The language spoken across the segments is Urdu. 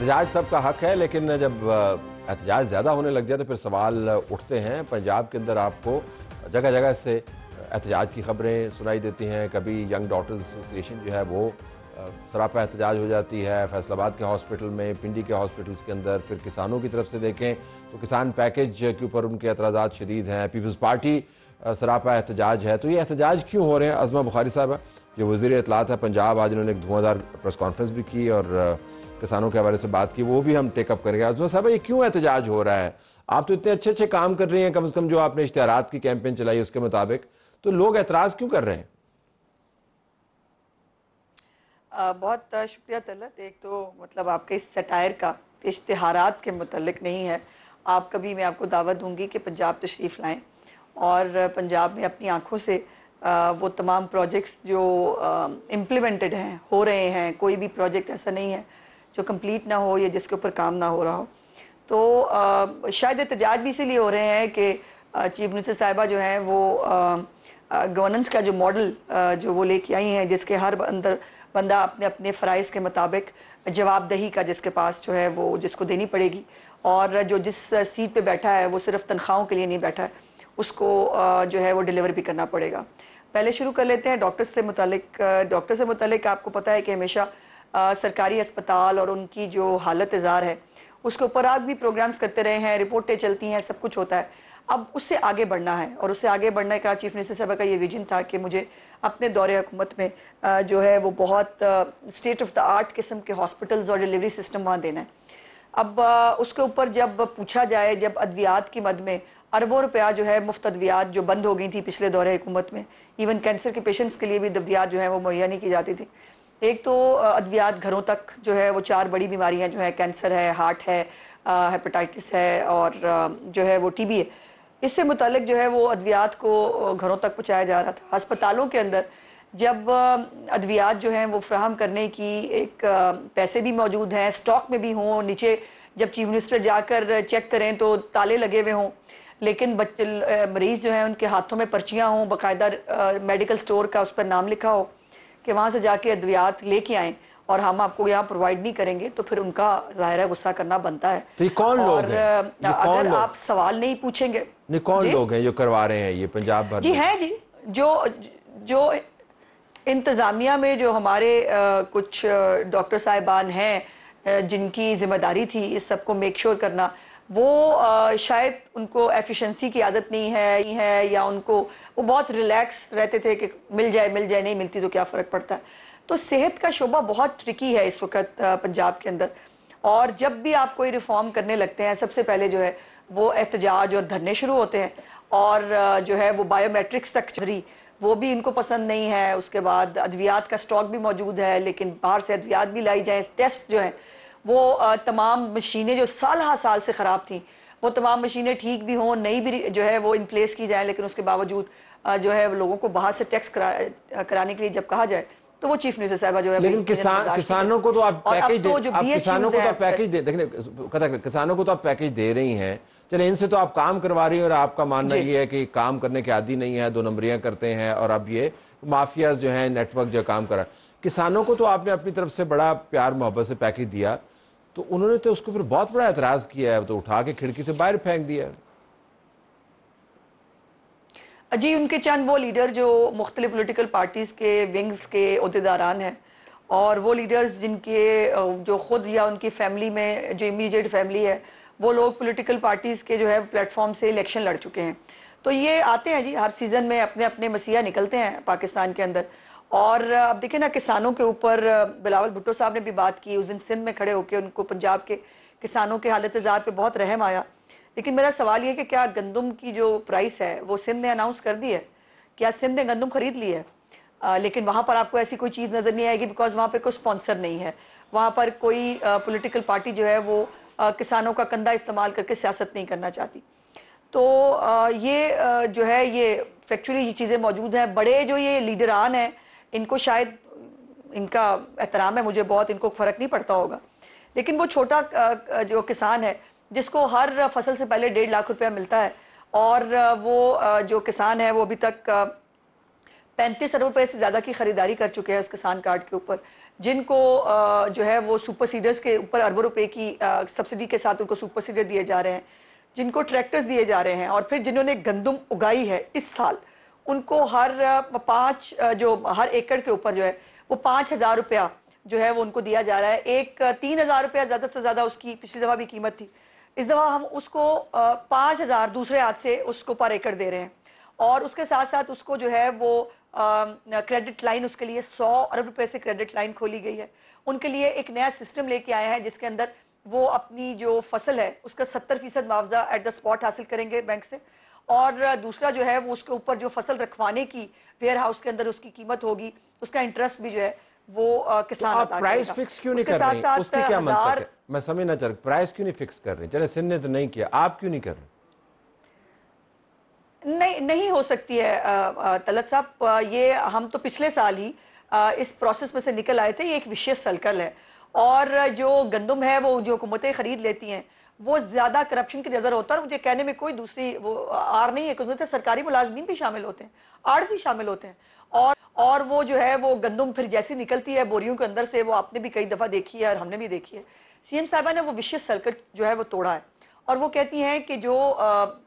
احتجاج سب کا حق ہے، لیکن جب احتجاج زیادہ ہونے لگ جائے تو پھر سوال اٹھتے ہیں۔ پنجاب کے اندر آپ کو جگہ جگہ سے احتجاج کی خبریں سنائی دیتی ہیں۔ کبھی ینگ ڈاکٹرز ایسوسی ایشن جو ہے وہ سراپا احتجاج ہو جاتی ہے فیصل آباد کے ہاسپٹل میں، پنڈی کے ہاسپٹلز کے اندر۔ پھر کسانوں کی طرف سے دیکھیں تو کسان پیکج کے اوپر ان کے اعتراضات شدید ہیں، پیپلز پارٹی سراپا احتجاج ہے۔ تو یہ احتجاج کیوں ہو رہے ہیں؟ عظمہ بخاری صاحبہ جو وزیر اطلاعات ہے پنجاب، آج انہوں نے ایک دھواں دھار پریس کانفرنس بھی کی اور کسانوں کے حوالے سے بات کی، وہ بھی ہم ٹیک اپ کریں گے۔ عظمہ صاحبہ، یہ کیوں احتجاج ہو رہا ہے؟ آپ تو اتنے اچھے کام کر رہی ہیں، کم از کم جو آپ نے اشتہارات کی کیمپین چلائی اس کے مطابق، تو لوگ اعتراض کیوں کر رہے ہیں؟ بہت شکریہ طلعت۔ ایک تو مطلب آپ کے اس سیٹائر کا اشتہارات کے متعلق نہیں ہے۔ آپ کبھی میں آپ کو دعوت دوں گی کہ پنجاب تشریف لائیں اور پنجاب میں اپنی آنکھوں سے وہ تمام پروجیکٹس جو امپلیمنٹڈ ہیں، ہو رہے ہیں، کوئی بھی پروجیکٹ ایسا نہیں ہے جو کمپلیٹ نہ ہو یا جس کے اوپر کام نہ ہو رہا ہو۔ تو شاید احتجاج بھی اسی لیے ہو رہے ہیں کہ چیف منسٹر صاحبہ جو ہیں وہ گورننس کا جو ماڈل جو وہ لے کے آئی ہیں، جس کے ہر بندہ اپنے اپنے فرائض کے مطابق جواب دہی کا جس کے پاس جو ہے وہ جس کو دینی پڑے گی، اور جو جس سیٹ پہ بیٹھا ہے وہ صرف تنخواہوں کے لیے نہیں بیٹھا ہے، اس کو جو ہے وہ ڈیلیور بھی کرنا پڑے گا۔ پہلے شروع کر لیتے ہیں ڈاکٹر سے متعلق۔ آپ کو پتہ ہے کہ ہمیشہ سرکاری اسپتال اور ان کی جو حالت ازار ہے اس کے اوپر آج بھی پروگرامز کرتے رہے ہیں، رپورٹیں چلتی ہیں، سب کچھ ہوتا ہے۔ اب اس سے آگے بڑھنا ہے، اور اس سے آگے بڑھنے کا چیف منسٹر صاحبہ کا یہ ویژن تھا کہ مجھے اپنے دور حکومت میں جو ہے وہ بہت اسٹیٹ آف دا آرٹ قسم کے ہاسپٹلز اور ڈیلیوری سسٹم وہاں دینا ہے۔ اب اس کے اوپر جب پوچھا جائے، جب ادویات کی مد میں اربوں روپیہ جو ہے مفت ادویات جو بند ہو گئی تھی پچھلے دور حکومت میں، ایون کینسر کے پیشنٹس کے لیے بھی ادویات جو ہیں وہ مہیا نہیں کی جاتی تھی۔ ایک تو ادویات گھروں تک جو ہے وہ 4 بڑی بیماریاں جو ہیں، کینسر ہے، ہارٹ ہے، ہیپاٹائٹس ہے اور جو ہے وہ ٹی بی ہے، اس سے متعلق جو ہے وہ ادویات کو گھروں تک پہنچایا جا رہا تھا۔ ہسپتالوں کے اندر جب ادویات جو ہیں وہ فراہم کرنے کی ایک پیسے بھی موجود ہیں، سٹاک میں بھی ہوں، نیچے جب چیف منسٹر جا کر چیک کریں تو تالے لگے ہوئے ہوں، لیکن مریض جو ہیں ان کے ہاتھوں میں پرچیاں ہوں، باقاعدہ میڈیکل سٹور کا اس پر نام لکھا ہو کہ وہاں سے جا کے ادویات لے کے آئیں اور ہم آپ کو یہاں پرووائڈ نہیں کریں گے، تو پھر ان کا ظاہرہ غصہ کرنا بنتا ہے۔ تو یہ کون لوگ ہیں؟ اگر آپ سوال نہیں پوچھیں گے، کون لوگ ہیں جو کروا رہے ہیں یہ پنجاب بھر میں؟ جی ہیں جی، جو انتظامیہ میں جو ہمارے کچھ ڈاکٹر صاحبان ہیں جن کی ذمہ داری تھی اس سب کو میک شور کرنا، وہ شاید ان کو ایفیشنسی کی عادت نہیں ہے یا ان کو وہ بہت ریلیکس رہتے تھے کہ مل جائے نہیں ملتی تو کیا فرق پڑتا ہے۔ تو صحت کا شعبہ بہت ٹرکی ہے اس وقت پنجاب کے اندر، اور جب بھی آپ کوئی ریفارم کرنے لگتے ہیں سب سے پہلے جو ہے وہ احتجاج اور دھرنے شروع ہوتے ہیں، اور جو ہے وہ بائیو میٹرکس تک چلی، وہ بھی ان کو پسند نہیں ہے۔ اس کے بعد ادویات کا سٹاک بھی موجود ہے لیکن باہر سے ادویات بھی لائی جائیں، ٹیسٹ جو ہیں وہ تمام مشینیں جو سال سے خراب تھیں وہ تمام مشینیں ٹھیک بھی ہوں، نئی بھی جو ہے وہ ان پلیس کی جائیں، لیکن اس کے باوجود جو ہے لوگوں کو باہر سے ٹیکس کرانے کے لیے جب کہا جائے تو وہ چیف منسٹر صاحبہ جو ہے لیکن کسانوں کو تو آپ پیکیج دے رہی ہیں، چلیں ان سے تو آپ کام کروا رہی ہیں، اور آپ کا ماننا یہ ہے کہ کام کرنے کے عادی نہیں ہے، 2 نمبریاں کرتے ہیں، اور اب یہ مافیاز جو ہیں نیٹ ورک جو کام کر رہا ہے۔ کسانوں کو تو آپ نے اپنی طرف سے بڑا پیار محبت سے پیکیج دیا، تو انہوں نے تو اس کو پھر بہت بڑا اعتراض کیا ہے، تو اٹھا کے کھڑکی سے باہر پھینک دیا ہے۔ جی، ان کے چند وہ لیڈر جو مختلف پولیٹیکل پارٹیز کے ونگز کے عہدیداران ہیں، اور وہ لیڈرز جن کے جو خود یا ان کی فیملی میں جو امیجیٹ فیملی ہے وہ لوگ پولیٹیکل پارٹیز کے جو ہے پلیٹ فارم سے الیکشن لڑ چکے ہیں، تو یہ آتے ہیں جی ہر سیزن میں اپنے اپنے مسیح نکلتے ہیں پاکستان کے اندر۔ اور اب دیکھیں نا، کسانوں کے اوپر بلاول بھٹو صاحب نے بھی بات کی، اس دن سندھ میں کھڑے ہو کے ان کو پنجاب کے کسانوں کے حالت ازار پہ بہت رحم آیا، لیکن میرا سوال یہ کہ کیا گندم کی جو پرائس ہے وہ سندھ نے اناؤنس کر دی ہے؟ کیا سندھ نے گندم خرید لی ہے؟ لیکن وہاں پر آپ کو ایسی کوئی چیز نظر نہیں آئے گی، بیکاز وہاں پہ کوئی سپانسر نہیں ہے، وہاں پر کوئی پولیٹیکل پارٹی جو ہے وہ کسانوں کا کندھا استعمال کر کے سیاست نہیں کرنا چاہتی۔ تو یہ جو ہے یہ فیکچولی یہ چیزیں موجود ہیں۔ بڑے جو یہ لیڈران ہیں ان کو شاید ان کا احترام ہے مجھے بہت، ان کو فرق نہیں پڑتا ہوگا، لیکن وہ چھوٹا جو کسان ہے جس کو ہر فصل سے پہلے 1.5 لاکھ روپیہ ملتا ہے، اور وہ جو کسان ہے وہ ابھی تک 35 ارب روپے سے زیادہ کی خریداری کر چکے ہیں اس کسان کارڈ کے اوپر، جن کو جو ہے وہ سپر سیڈرز کے اوپر اربوں روپے کی سبسڈی کے ساتھ ان کو سپر سیڈر دیے جا رہے ہیں، جن کو ٹریکٹرز دیے جا رہے ہیں، اور پھر جنہوں نے گندم اگائی ہے اس سال ان کو ہر ایکڑ کے اوپر جو ہے وہ 5,000 روپیہ جو ہے وہ ان کو دیا جا رہا ہے. ایک 3,000 روپیہ زیادہ سے زیادہ اس کی پچھلی دفعہ بھی قیمت تھی. اس دفعہ ہم اس کو 5,000 دوسرے ہاتھ سے اس کو پر ایکڑ دے رہے ہیں، اور اس کے ساتھ ساتھ اس کو جو ہے وہ کریڈٹ لائن اس کے لیے 100 ارب روپے سے کریڈٹ لائن کھولی گئی ہے. ان کے لیے ایک نیا سسٹم لے کے آئے ہیں جس کے اندر وہ اپنی جو فصل ہے اس کا 70% معاوضہ ایٹ دا اسپاٹ حاصل کریں گے بینک سے، اور دوسرا جو ہے وہ اس کے اوپر جو فصل رکھوانے کی ویئر ہاؤس کے اندر اس کی قیمت ہوگی اس کا انٹرسٹ بھی جو ہے وہ کسان آپ پرائز فکس کیوں نہیں کر رہے ہیں؟ اس کی کیا منطق ہے؟ میں سمجھنا چاہ رہا ہوں پرائز کیوں نہیں فکس کر رہے ہیں؟ چلے سندھ نے تو نہیں کیا، آپ کیوں نہیں کر رہے؟ نہیں ہو سکتی ہے طلعت صاحب. یہ ہم تو پچھلے سال ہی اس پروسیس میں سے نکل آئے تھے. یہ ایک وشیس سرکل ہے، اور جو گندم ہے وہ جو حکومتیں خرید لیتی ہیں وہ زیادہ کرپشن کی نظر ہوتا ہے. اور مجھے کہنے میں کوئی دوسری وہ آر نہیں ہے کہ سرکاری ملازمین بھی شامل ہوتے ہیں، آڑتی شامل ہوتے ہیں، اور وہ جو ہے وہ گندم پھر جیسی نکلتی ہے بوریوں کے اندر سے، وہ آپ نے بھی کئی دفعہ دیکھی ہے اور ہم نے بھی دیکھی ہے. سی ایم صاحبہ نے وہ وشیس سرکل جو ہے وہ توڑا ہے، اور وہ کہتی ہیں کہ جو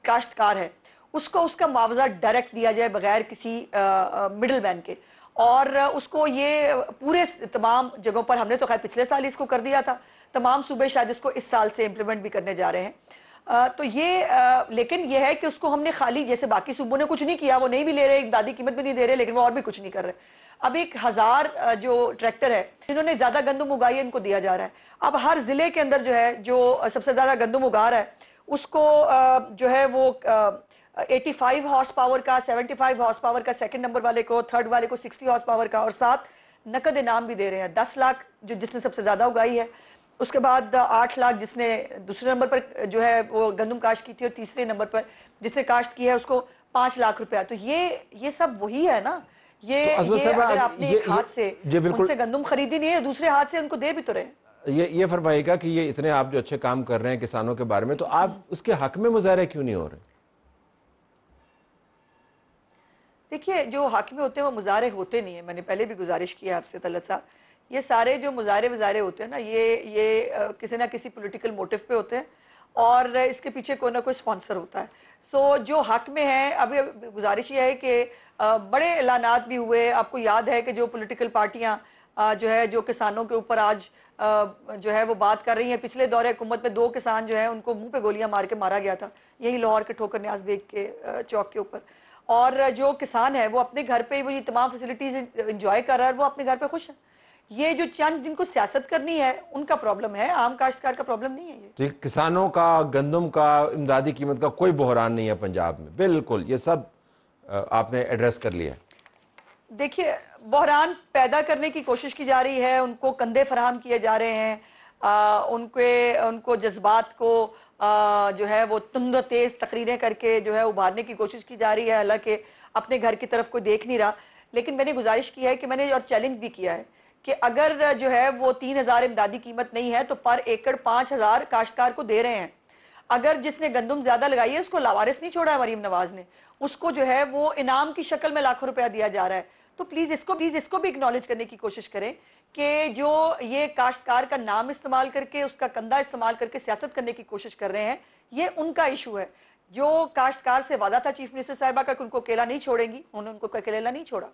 کاشتکار ہے اس کو اس کا معاوضہ ڈائریکٹ دیا جائے بغیر کسی مڈل مین کے. اور اس کو یہ پورے تمام جگہوں پر، ہم نے تو خیر پچھلے سال اس کو کر دیا تھا، تمام صوبے شاید اس کو اس سال سے امپلیمنٹ بھی کرنے جا رہے ہیں. تو یہ لیکن یہ ہے کہ اس کو ہم نے خالی جیسے باقی صوبوں نے کچھ نہیں کیا، وہ نہیں بھی لے رہے، امدادی قیمت بھی نہیں دے رہے، لیکن وہ اور بھی کچھ نہیں کر رہے. اب 1,000 جو ٹریکٹر ہے جنہوں نے زیادہ گندم اگائی ہے ان کو دیا جا رہا ہے. اب ہر ضلع کے اندر جو ہے جو سب سے زیادہ گندم اگا رہا ہے اس کو جو ہے وہ 85 ہارس پاور کا، 75 ہارس پاور کا سیکنڈ نمبر والے کو، تھرڈ والے کو 60 ہارس پاور کا، اور ساتھ نقد انعام بھی دے رہے ہیں. 10 لاکھ جس نے سب سے زیادہ اگائی ہے، اس کے بعد 8 لاکھ جس نے دوسرے نمبر پر جو ہے وہ گندم کاشت کی تھی، اور تیسرے نمبر پر جس نے کاشت کی ہے اس کو 5 لاکھ روپیہ. تو یہ سب وہی ہے نا. یہ اگر آپ نے ایک ہاتھ سے ان سے گندم خریدی نہیں ہے، دوسرے ہاتھ سے ان کو دے بھی تو رہے. یہ فرمائیے گا کہ یہ اتنے آپ جو اچھے کام کر رہے ہیں کسانوں کے بارے میں، تو آپ اس کے حق میں مظاہرے کیوں نہیں ہو رہے؟ دیکھیے جو حق میں ہوتے ہیں وہ مظاہرے ہوتے نہیں ہیں. میں نے پہلے بھی گزارش کی ہے آپ سے طلعت صاحب، یہ سارے جو مظاہرے ہوتے ہیں نا، یہ کسی نہ کسی پولیٹیکل موٹیو پہ ہوتے ہیں، اور اس کے پیچھے کوئی نہ کوئی سپانسر ہوتا ہے. سو جو حق میں ہے، ابھی گزارش یہ ہے کہ بڑے اعلانات بھی ہوئے. آپ کو یاد ہے کہ جو پولیٹیکل پارٹیاں جو ہے جو کسانوں کے اوپر آج جو ہے وہ بات کر رہی ہیں، پچھلے دور حکومت میں 2 کسان جو ہیں ان کو منہ پہ گولیاں مار کے مارا گیا تھا یہی لاہور کے ٹھوکر نیاز بیگ کے چوک کے اوپر. اور جو کسان ہے وہ اپنے گھر پہ وہ یہ تمام فیسلٹیز انجوائے کر رہا ہے اور وہ اپنے گھر پہ خوش ہیں. یہ جو چند جن کو سیاست کرنی ہے ان کا پرابلم ہے، عام کاشتکار کا پرابلم نہیں ہے. تو کسانوں کا، گندم کا، امدادی قیمت کا کوئی بحران نہیں ہے پنجاب میں، بالکل یہ سب آپ نے ایڈریس کر لیا ہے. دیکھیے بحران پیدا کرنے کی کوشش کی جا رہی ہے، ان کو کندھے فراہم کیے جا رہے ہیں، ان کو جذبات کو جو ہے وہ تند و تیز تقریریں کر کے جو ہے ابھارنے کی کوشش کی جا رہی ہے، حالانکہ اپنے گھر کی طرف کوئی دیکھ نہیں رہا. لیکن میں نے گزارش کی ہے کہ میں نے اور چیلنج بھی کیا ہے کہ اگر جو ہے وہ 3,000 امدادی قیمت نہیں ہے تو پر ایکڑ 5,000 کاشتکار کو دے رہے ہیں. اگر جس نے گندم زیادہ لگائی ہے اس کو لاوارث نہیں چھوڑا ہے مریم نواز نے، اس کو جو ہے وہ انعام کی شکل میں لاکھوں روپیہ دیا جا رہا ہے. تو پلیز اس کو بھی اکنالج کرنے کی کوشش کریں کہ جو یہ کاشتکار کا نام استعمال کر کے، اس کا کندھا استعمال کر کے سیاست کرنے کی کوشش کر رہے ہیں، یہ ان کا ایشو ہے. جو کاشتکار سے وعدہ تھا چیف منسٹر صاحبہ کا کہ ان کو اکیلا نہیں چھوڑیں گی، انہوں نے ان کو اکیلا نہیں چھوڑا.